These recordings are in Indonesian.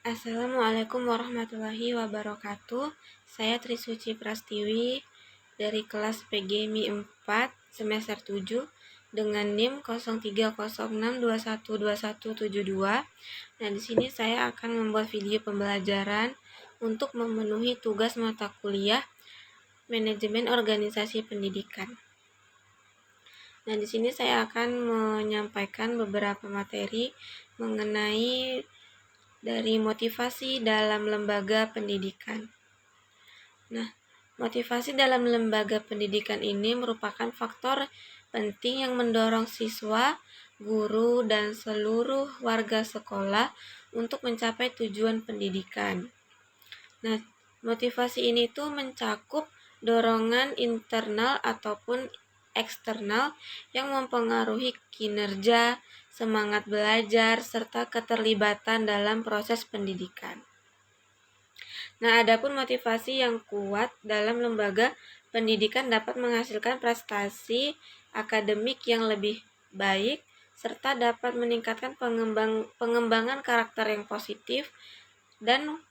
Assalamualaikum warahmatullahi wabarakatuh. Saya Trisuci Prastiwi dari kelas PGMI 4 semester 7 dengan NIM 0306212172. Nah, di sini saya akan membuat video pembelajaran untuk memenuhi tugas mata kuliah Manajemen Organisasi Pendidikan. Nah, di sini saya akan menyampaikan beberapa materi mengenai dari motivasi dalam lembaga pendidikan. Nah, motivasi dalam lembaga pendidikan ini merupakan faktor penting yang mendorong siswa, guru, dan seluruh warga sekolah untuk mencapai tujuan pendidikan. Nah, motivasi ini tuh mencakup dorongan internal ataupun eksternal yang mempengaruhi kinerja, semangat belajar, serta keterlibatan dalam proses pendidikan. Nah, adapun motivasi yang kuat dalam lembaga pendidikan dapat menghasilkan prestasi akademik yang lebih baik, serta dapat meningkatkan pengembangan karakter yang positif dan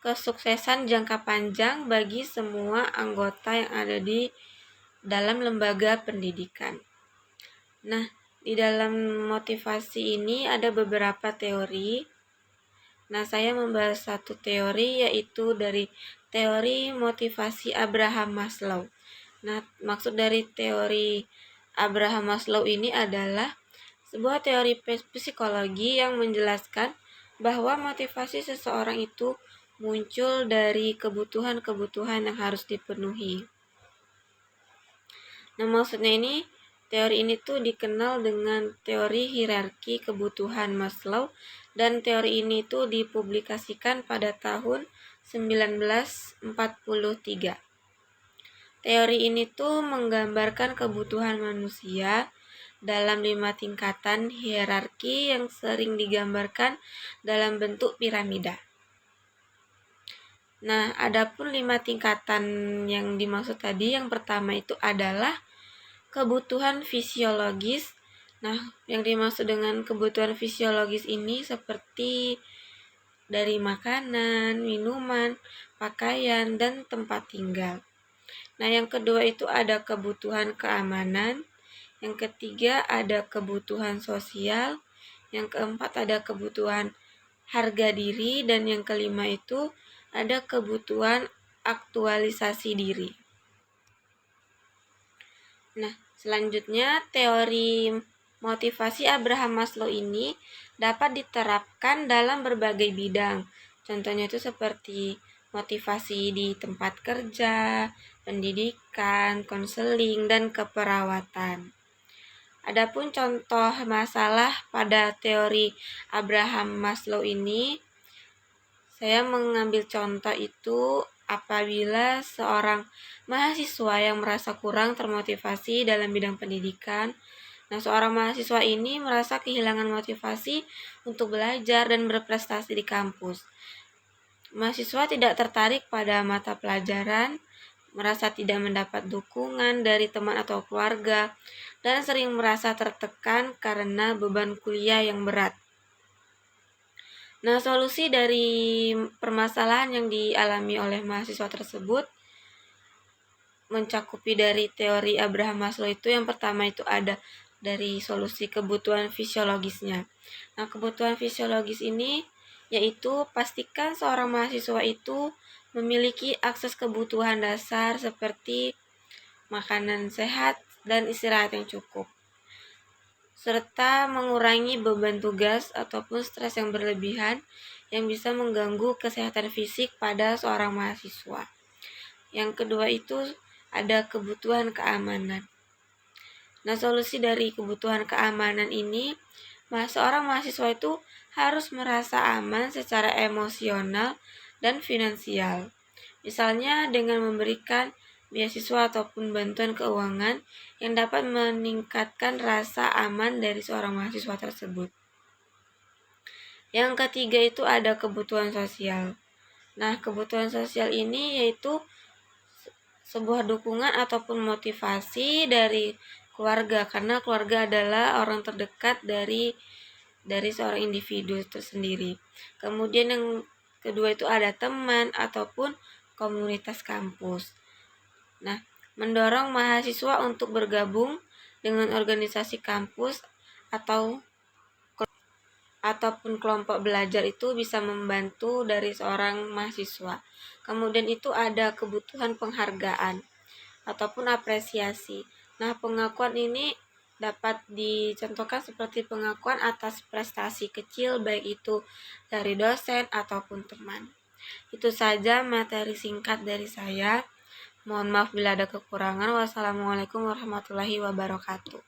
kesuksesan jangka panjang bagi semua anggota yang ada di dalam lembaga pendidikan. Nah, di dalam motivasi ini ada beberapa teori. Nah, saya membahas satu teori, yaitu dari teori motivasi Abraham Maslow. Nah, maksud dari teori Abraham Maslow ini adalah sebuah teori psikologi yang menjelaskan bahwa motivasi seseorang itu muncul dari kebutuhan-kebutuhan yang harus dipenuhi. Nah, maksudnya ini, teori ini tuh dikenal dengan teori hierarki kebutuhan Maslow, dan teori ini tuh dipublikasikan pada tahun 1943. Teori ini tuh menggambarkan kebutuhan manusia dalam 5 tingkatan hierarki yang sering digambarkan dalam bentuk piramida. Nah, adapun 5 tingkatan yang dimaksud tadi, yang pertama itu adalah kebutuhan fisiologis. Nah, yang dimaksud dengan kebutuhan fisiologis ini seperti dari makanan, minuman, pakaian, dan tempat tinggal. Nah, yang kedua itu ada kebutuhan keamanan. Yang ketiga ada kebutuhan sosial. Yang keempat ada kebutuhan harga diri. Dan yang kelima itu ada kebutuhan aktualisasi diri. Nah, selanjutnya teori motivasi Abraham Maslow ini dapat diterapkan dalam berbagai bidang. Contohnya itu seperti motivasi di tempat kerja, pendidikan, konseling, dan keperawatan. Adapun contoh masalah pada teori Abraham Maslow ini, saya mengambil contoh itu apabila seorang mahasiswa yang merasa kurang termotivasi dalam bidang pendidikan. Nah, seorang mahasiswa ini merasa kehilangan motivasi untuk belajar dan berprestasi di kampus. Mahasiswa tidak tertarik pada mata pelajaran, merasa tidak mendapat dukungan dari teman atau keluarga, dan sering merasa tertekan karena beban kuliah yang berat. Nah, solusi dari permasalahan yang dialami oleh mahasiswa tersebut mencakupi dari teori Abraham Maslow itu, yang pertama itu ada dari solusi kebutuhan fisiologisnya. Nah, kebutuhan fisiologis ini yaitu pastikan seorang mahasiswa itu memiliki akses kebutuhan dasar seperti makanan sehat dan istirahat yang cukup, serta mengurangi beban tugas ataupun stres yang berlebihan yang bisa mengganggu kesehatan fisik pada seorang mahasiswa. Yang kedua itu ada kebutuhan keamanan. Nah, solusi dari kebutuhan keamanan ini, seorang mahasiswa itu harus merasa aman secara emosional dan finansial. Misalnya dengan memberikan beasiswa ataupun bantuan keuangan yang dapat meningkatkan rasa aman dari seorang mahasiswa tersebut. Yang ketiga itu ada kebutuhan sosial. Nah, kebutuhan sosial ini yaitu sebuah dukungan ataupun motivasi dari keluarga, karena keluarga adalah orang terdekat dari dari seorang individu tersendiri. Kemudian yang kedua itu ada teman ataupun komunitas kampus. Nah, mendorong mahasiswa untuk bergabung dengan organisasi kampus ataupun kelompok belajar itu bisa membantu dari seorang mahasiswa. Kemudian itu ada kebutuhan penghargaan ataupun apresiasi. Nah, pengakuan ini dapat dicontohkan seperti pengakuan atas prestasi kecil baik itu dari dosen ataupun teman. Itu saja materi singkat dari saya. Mohon maaf bila ada kekurangan. Wassalamualaikum warahmatullahi wabarakatuh.